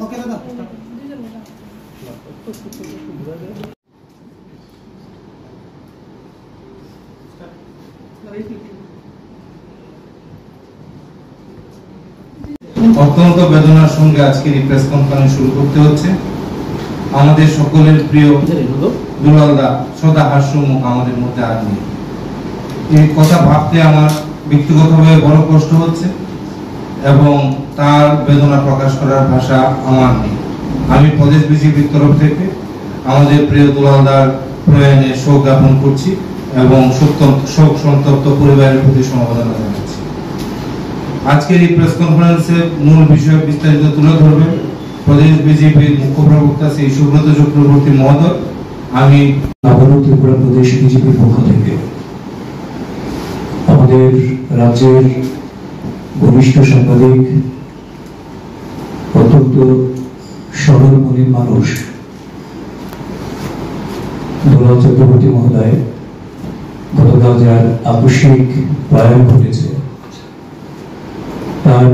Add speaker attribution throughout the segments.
Speaker 1: ওকে দাদা
Speaker 2: অত্যন্ত বেদনার সঙ্গে আজকের এই প্রেস কনফারেন্স শুরু করতে হচ্ছে। আমাদের সকলের প্রিয় দুলাল দা সদা হাস্যমুখ আমাদের মধ্যে আর নেই। এই কথা ভাবতে আমার ব্যক্তিগতভাবে বড় কষ্ট হচ্ছে এবং তার বেদনা প্রকাশ করার ভাষা আমার নেই। আমি প্রদেশ বিজেপির তরফ থেকে আমাদের প্রিয় দুলাল দার প্রয়াণে শোক জ্ঞাপন করছি এবং শোক সন্তপ্ত পরিবারের প্রতি সমবেদনা জানাচ্ছি। আজকের এই প্রেস কনফারেন্সে মূল বিষয় বিস্তারিত তুলে ধরবেন প্রদেশ বিজেপির মুখ্য প্রবক্তা শ্রী সুব্রত চক্রবর্তী মহোদয়। আমি
Speaker 3: ত্রিপুরা প্রদেশ বিজেপির পক্ষ থেকে আমাদের রাজ্যের বরিষ্ঠ সাংবাদিক, অত্যন্ত সরল মনের মানুষ দুলাল চক্রবর্তী মহোদয় গতকাল যার আকস্মিক প্রয়াণ ঘটেছে তার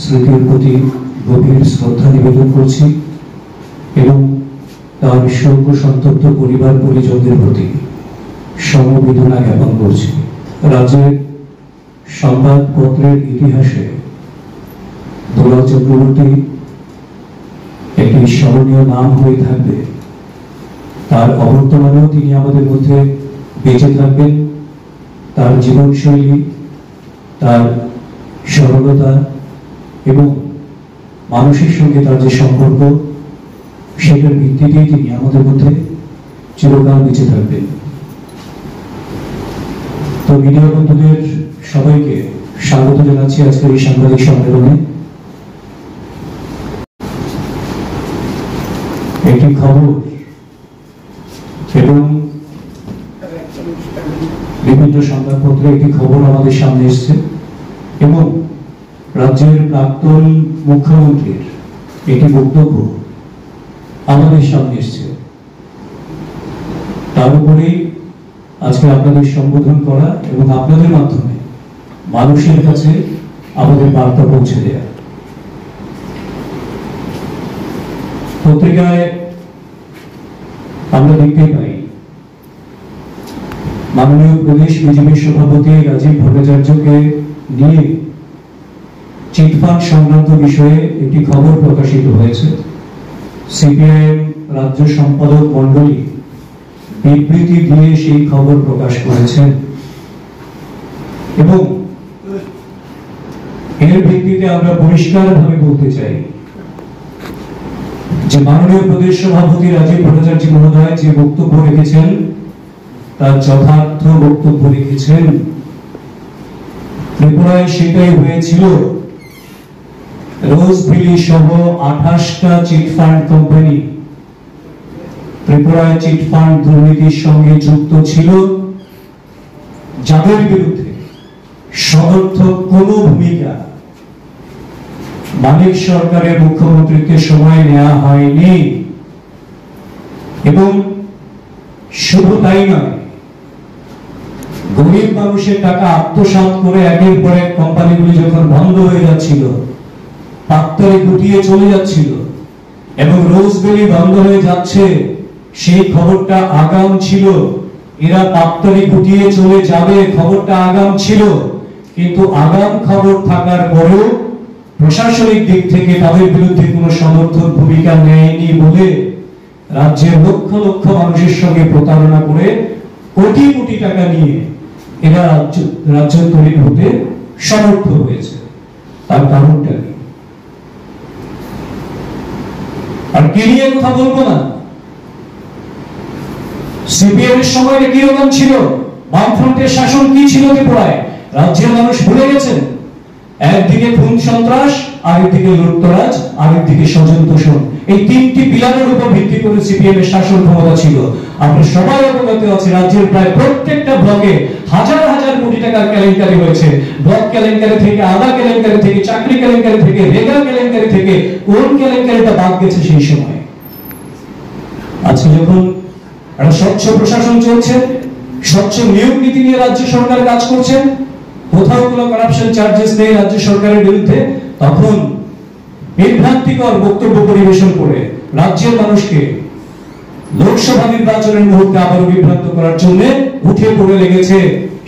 Speaker 3: স্মৃতির প্রতি গভীর শ্রদ্ধা নিবেদন করছি এবং তার শোক সন্তপ্ত পরিবার পরিজনদের প্রতি সমবেদনা জ্ঞাপন করছি। রাজ্যের সংবাদপত্রের ইতিহাসে দুলাল চক্রবর্তী একটি স্মরণীয় নাম হয়ে থাকবে। তার অবর্তমানেও তিনি আমাদের মধ্যে বেঁচে থাকবেন। তার জীবনশৈলী, তার সরলতা এবং মানুষের সঙ্গে তার যে সম্পর্ক, সেটার ভিত্তিতেই তিনি আমাদের মধ্যে চিরকাল বেঁচে থাকবেন। তো মিডিয়া বন্ধুদের সবাইকে স্বাগত জানাচ্ছি আজকের এই সাংবাদিক সম্মেলনে। একটি খবর এবং বিভিন্ন সংবাদপত্রে একটি খবর আমাদের সামনে এসছে এবং রাজ্যের প্রাক্তন মুখ্যমন্ত্রীর একটি বক্তব্য আমাদের সামনে এসছে। তার উপরেই আজকে আপনাদের সম্বোধন করা এবং আপনাদের মাধ্যমে মানুষের কাছে আমাদের বার্তা পৌঁছে দেয়া। পত্রিকায় আমরা দেখতে পাই মাননীয় প্রদেশ বিজেপি সভাপতি রাজীব ভট্টাচার্যকে নিয়ে চিটফান্ড সংক্রান্ত বিষয়ে একটি খবর প্রকাশিত হয়েছে। সিপিআইএম রাজ্য সম্পাদক মন্ডলী বিবৃতি দিয়ে সেই খবর প্রকাশ করেছেন এবং এর ভিত্তিতে আমরা পরিষ্কারভাবে বলতে চাই যে মাননীয় প্রদেশ সভাপতি রাজীব ভট্টাচার্য মহোদয় যে বক্তব্য রেখেছেন তার যথার্থ বক্তব্য রেখেছেন। ত্রিপুরায় সেটাই হয়েছিল। রোজভ্যালি সহ 28টা চিটফান্ড কোম্পানি ত্রিপুরায় চিটফান্ড দুর্নীতির সঙ্গে যুক্ত ছিল, যাদের বিরুদ্ধে সমর্থক কোনো ভূমিকা মানিক সরকারের মুখ্যমন্ত্রীকে সময় নেওয়া হয়নি। এবং শুধু তাই নয়, গরিব মানুষের টাকা আত্মসাৎ করে একের পর এক কোম্পানিগুলি যখন বন্ধ হয়ে যাচ্ছিল, পাত্তারে গুটিয়ে চলে যাচ্ছিল এবং রোজভ্যালি বন্ধ হয়ে যাচ্ছে, সেই খবরটা আগাম ছিল। এরা পাত্তারে গুটিয়ে চলে যাবে, খবরটা আগাম ছিল। কিন্তু আগাম খবর থাকার পরেও প্রশাসনিক দিক থেকে তাদের বিরুদ্ধে কোনো সমর্থন ভূমিকা নেয়নি বলে রাজ্যের লক্ষ লক্ষ মানুষের সঙ্গে প্রতারণা করে কোটি কোটি টাকা নিয়ে এরা রাজ্যান্তরীণ হতে সমর্থ হয়েছে। তার কারণটা কি? আর কে নিয়ে কথা বলবো না? সিপিএম এর সময় কিরকম ছিল? বামফ্রন্টের শাসন কি ছিল ত্রিপুরায়? রাজ্যের মানুষ ভুলে গেছেন। একদিকে খুন সন্ত্রাস, আরেকদিকে লুটতরাজ, আরেকদিকে স্বজন তোষণ। এই তিনটি পিলারের উপর ভিত্তি করে সিপিএম এর শাসন ক্ষমতা ছিল। আমরা সবাই অবগত আছি রাজ্যের প্রায় প্রত্যেকটা ব্লকে হাজার হাজার কোটি টাকার কেলেঙ্কারি হয়েছে। ব্লক কেলেঙ্কারি থেকে, আদা কেলেঙ্কারি থেকে, চাকরি কেলেঙ্কারি থেকে, রেগা কেলেঙ্কারি থেকে কোন কেলেঙ্কারিটা বাদ গেছে সেই সময়? আজকে যখন একটা স্বচ্ছ প্রশাসন চলছে, স্বচ্ছ নিয়োগ নীতি নিয়ে রাজ্য সরকার কাজ করছে, কোথাও কোনো কারাপশন চার্জেস নেই রাজ্য সরকারের বিরুদ্ধে, তখন বিভ্রান্তিকর বক্তব্য পরিবেশন করে রাজ্যের মানুষকে লোকসভা নির্বাচনের মুহূর্তে আবারও বিভ্রান্ত করার জন্য উঠে পড়ে লেগেছে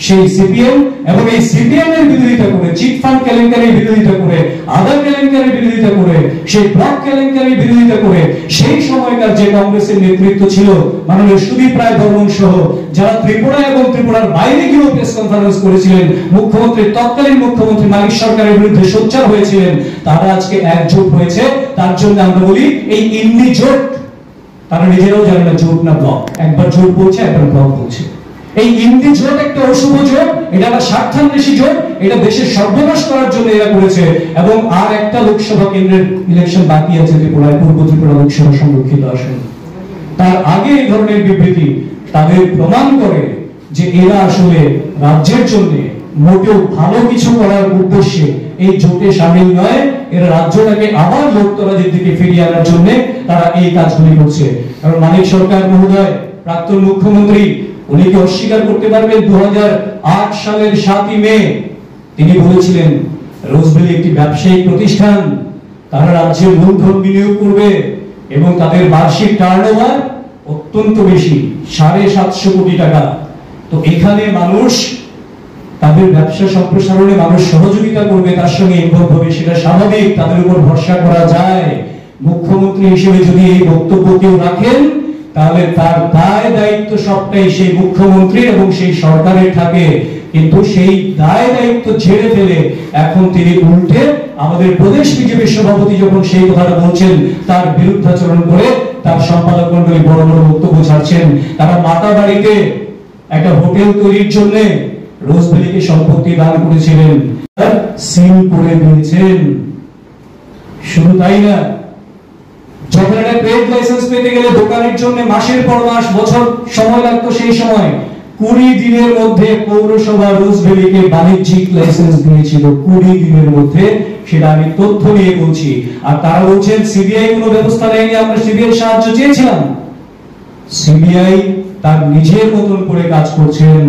Speaker 3: সেই সিপিএম। এবং এই সিপিএম এর বিরোধিতা করে, চিটফান্ড কেলেঙ্কারির বিরোধিতা করে, আদার কেলেঙ্কারির বিরোধিতা করে, সেই ব্লক কেলেঙ্কারির বিরোধিতা করে সেই সময়কার যে কংগ্রেসের নেতৃত্ব ছিল মাননীয় সুদীপ রায় বর্মন সহ, যারা ত্রিপুরা এবং ত্রিপুরার বাইরে গিয়েও প্রেস কনফারেন্স করেছিলেন, মুখ্যমন্ত্রী তৎকালীন মুখ্যমন্ত্রী মানিক সরকারের বিরুদ্ধে সোচ্চার হয়েছিলেন, তারা আজকে একজোট হয়েছে। তার জন্য আমরা বলি এই ইন্ডি জোট। তারা নিজেরাও জানে না জোট না ব্লক, একবার জোট বলছে একবার ব্লক বলছে। এই ইন্ডি জোট একটা অশুভ জোট, এটা একটা স্বার্থান্বেষী জোট, এটা দেশের সর্বনাশ করার জন্য এরা করেছে। এবং আর একটা লোকসভা কেন্দ্রের ইলেকশন বাকি আছে ত্রিপুরায়, পূর্ব ত্রিপুরা লোকসভা সংরক্ষিত আসন। তার আগে এই ধরনের বিবৃতি তাদের প্রমাণ করে যে এরা আসলে রাজ্যের জন্য মোটেও ভালো কিছু করার উদ্দেশ্যে এই জোটে শামিল নয়। এরা রাজ্যটাকে আবার লোকতরাজের দিকে ফিরিয়ে আনার জন্য তারা এই কাজগুলি করছে। কারণ মানিক সরকার মহোদয়, প্রাক্তন মুখ্যমন্ত্রী, উনি কি অস্বীকার করতে পারবেন 2008 সালের 7ই মে তিনি বলেছিলেন রোজভ্যালি একটি ব্যবসায়িক প্রতিষ্ঠান, তারা রাজ্যের মূলধন বিনিয়োগ করবে এবং তাদের বার্ষিক টার্নওভার অত্যন্ত বেশি, 750 কোটি টাকা। তো এখানে মানুষ তাদের ব্যবসা সম্প্রসারণে মানুষ সহযোগিতা করবে, তার সঙ্গে ইনভলভ হবে, সেটা স্বাভাবিক, তাদের উপর ভরসা করা যায়। মুখ্যমন্ত্রী হিসেবে যদি এই বক্তব্য কেউ রাখেন তাহলে তার দায় দায়িত্ব সবটাই সেই মুখ্যমন্ত্রী এবং সেই সরকারের থাকে। কিন্তু সেই দায় দায়িত্ব ঝেড়ে ফেলে এখন তিনি উল্টে আমাদের প্রদেশ বিজেপির সভাপতি যখন সেই কথাটা বলছেন তার বিরুদ্ধাচরণ করে তার সম্পাদক মণ্ডলী বড় বড় বক্তব্য ছাড়ছেন। তারা মাতাবাড়িতে একটা হোটেল তৈরির জন্য রোজভ্যালিকে সম্পত্তি দান করেছিলেন, সিল করে দিয়েছেন। শুধু তাই না, যখন একটা ট্রেড লাইসেন্স পেতে গেলে দোকানের জন্য মাসের পর মাস, বছর সময় লাগতো, সেই সময় 20 দিনের মধ্যে পৌরসভা রোজভ্যালিকে বাণিজ্যিক লাইসেন্স দিয়েছিল, 20 দিনের মধ্যে। সেটা আমি তথ্য নিয়ে বলছি। আর তারা বলছেন সিবিআই কোনো ব্যবস্থা নেয়নি, আমরা সিবিআই সাহায্য চেয়েছিলাম। সিবিআই তার নিজের মতন করে কাজ করছেন।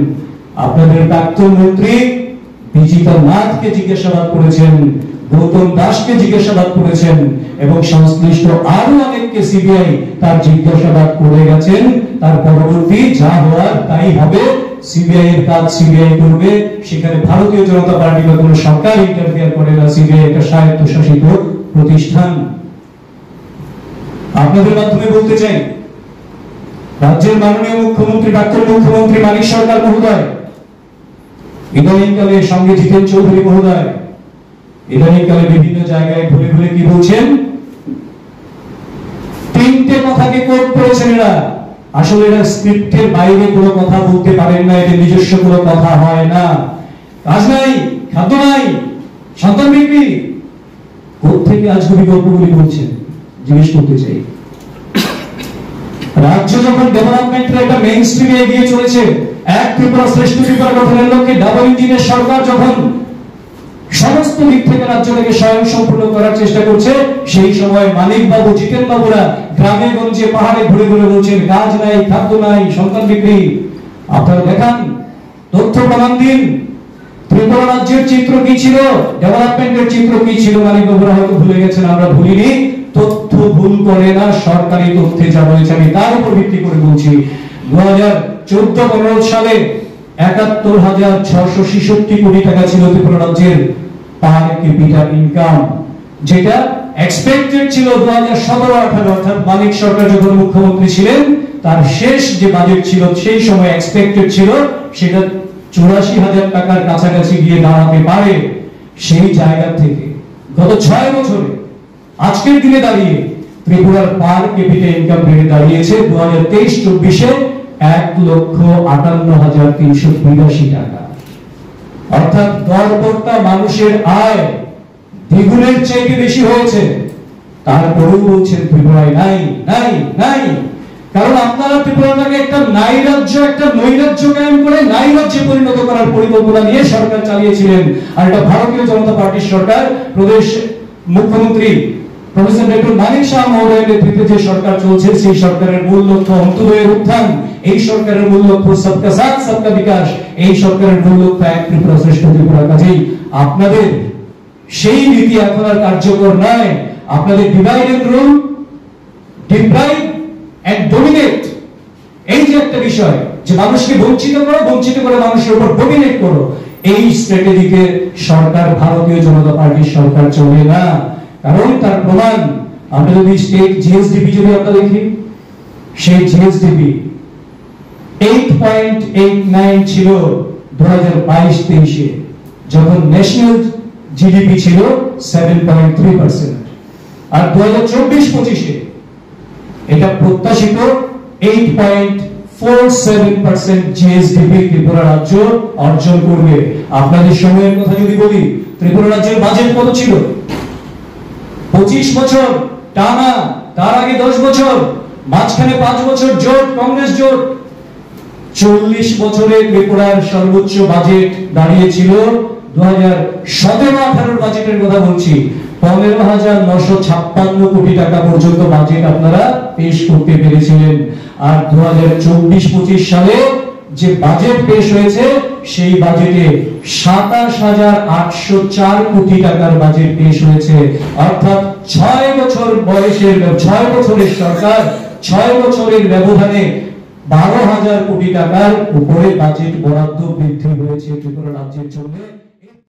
Speaker 3: আপনাদের প্রাক্তন মন্ত্রী বিজিতা নাথকে জিজ্ঞাসাবাদ করেছেন, গৌতম দাসকে জিজ্ঞাসাবাদ করেছেন এবং সংশ্লিষ্ট আরো অনেককে সিবিআই তার জিজ্ঞাসাবাদ করে গেছেন। তার পরবর্তী যা হওয়ার তাই হবে। সিবিআই এর কাজ সিবিআই করবে, সেখানে ভারতীয় জনতা পার্টি বা কোনো সরকার ইন্টারফেয়ার করে না। সিবিআই একটা স্বায়ত্তশাসিত প্রতিষ্ঠান। আপনাদের মাধ্যমে বলতে চাই, রাজ্যের মাননীয় মুখ্যমন্ত্রী, প্রাক্তন মুখ্যমন্ত্রী মানিক সরকার মহোদয়, ইদানিংকালে সঙ্গে জিতেন চৌধুরী মহোদয়, ইদানিংকালে বিভিন্ন জায়গায় ঘুরে ঘুরে কি বলছেন, 3টে কথাকে কোট করেছেন এরা। আসলে এরা স্ক্রিপ্টের বাইরে কোনো কথা বলতে পারেন না, এদের নিজস্ব কোনো কথা হয় না। কাজ নাই, খাদ্য নাই, সন্তান বিক্রি, কোত্থেকে আজগুবি গল্পগুলি বলছেন জিজ্ঞেস করতে চাই। রাজ্য যখন ডেভেলপমেন্টের একটা মেইন স্ট্রিমে এগিয়ে চলেছে, এক ত্রিপুরা শ্রেষ্ঠ ত্রিপুরা গঠনের লক্ষ্যে ডাবল ইঞ্জিনের সরকার যখন সমস্ত দিক থেকে রাজ্যটাকে স্বয়ংসম্পূর্ণ করার চেষ্টা করছে, সেই সময় মানিক বাবু, জিতেন বাবুরা গ্রামে গঞ্জে পাহাড়ে ঘুরে ঘুরে বলছেন কাজ নাই, খাদ্য নাই, সন্তান বিক্রি। আপনারা দেখান, তথ্য প্রমাণ দিন। ত্রিপুরা রাজ্যের চিত্র কি ছিল, ডেভেলপমেন্টের চিত্র কি ছিল, মানিক বাবুরা হয়তো ভুলে গেছেন, আমরা ভুলিনি। তথ্য ভুল করে না, সরকারি তথ্যে যা রয়েছে আমি তার উপর ভিত্তি করে বলছি। 2014-15 সালে 71,666 কোটি টাকা ছিল ত্রিপুরা রাজ্যের পার ক্যাপিটা ইনকাম, যেটা এক্সপেক্টেড ছিল 2017-18, অর্থাৎ মানিক সরকার যখন মুখ্যমন্ত্রী ছিলেন তার শেষ যে বাজেট ছিল সেই সময় এক্সপেক্টেড ছিল সেটা 84,000 টাকার কাছাকাছি গিয়ে দাঁড়াতে পারে। সেই জায়গা থেকে গত 6 বছরে আজকের দিনে দাঁড়িয়ে ত্রিপুরার পার ক্যাপিটা ইনকাম বেড়ে দাঁড়িয়েছে 2023-24-এ 1,58,382 টাকা। অর্থাৎ গড়পড়তা মানুষের আয় দ্বিগুণের চেয়ে বেশি হয়েছে। তারপরেও বলছেন ত্রিপুরায় নাই নাই নাই। কারণ আপনারা ত্রিপুরাটাকে একটা নাই রাজ্য, একটা নৈরাজ্য কায়েম করে নাই রাজ্যে পরিণত করার পরিকল্পনা নিয়ে সরকার চালিয়েছিলেন। আর এটা ভারতীয় জনতা পার্টির সরকার, প্রদেশ মুখ্যমন্ত্রী প্রফেসর ডক্টর মানিক শাহ মহোদয়ের নেতৃত্বে যে সরকার চলছে, সেই সরকারের মূল লক্ষ্য অন্তর্দয়ের উত্থান। এই সরকারের মূল লক্ষ্য সবকা সাথ সবকা বিকাশ। এই সরকারের মূল লক্ষ্য এক ত্রিপুরা শ্রেষ্ঠ ত্রিপুরা। কাজেই আপনাদের সেই নীতি এখন আর কার্যকর নয়। আপনাদের divide and rule, deprive and dominate, এই যে একটা বিষয় যে মানুষকে বঞ্চিত করো, বঞ্চিত করে মানুষের উপর ডমিনেট করো, এই স্ট্র্যাটেজিকে সরকার, ভারতীয় জনতা পার্টির সরকার চলে না। কারণ তার প্রমাণ আমরা যদি স্টেট জিএসডিপি যদি আমরা দেখি, সেই জিএসডিপি 8.89 ছিল 2022-23-এ, যখন ন্যাশনাল জিডিপি ছিল 7.3%, আর 2024-25-এ এটা প্রত্যাশিত 8.47% জিএসডিপি ত্রিপুরা রাজ্য অর্জন করবে। আপনাদের সময়ের কথা যদি বলি, ত্রিপুরা রাজ্যের বাজেট কত ছিল? 25 বছর টানা, তার আগে 10 বছর, মাঝখানে 5 বছর জোট, কংগ্রেস জোট। 40 বছরে ত্রিপুরার সর্বোচ্চ বাজেট দাঁড়িয়েছিল 2017-18 বাজেটের কথা বলছি, 15,956 কোটি টাকা পর্যন্ত বাজেট আপনারা পেশ করতে পেরেছিলেন। আর 2024-25 সালে যে বাজেট পেশ হয়েছে, সেই বাজেটে 27,804 কোটি টাকার বাজেট পেশ হয়েছে। অর্থাৎ 6 বছর বয়সের, 6 বছরের সরকার, 6 বছরের ব্যবধানে 12,000 কোটি টাকার উপরে বাজেট বরাদ্দ বৃদ্ধি হয়েছে ত্রিপুরা রাজ্যের জন্য।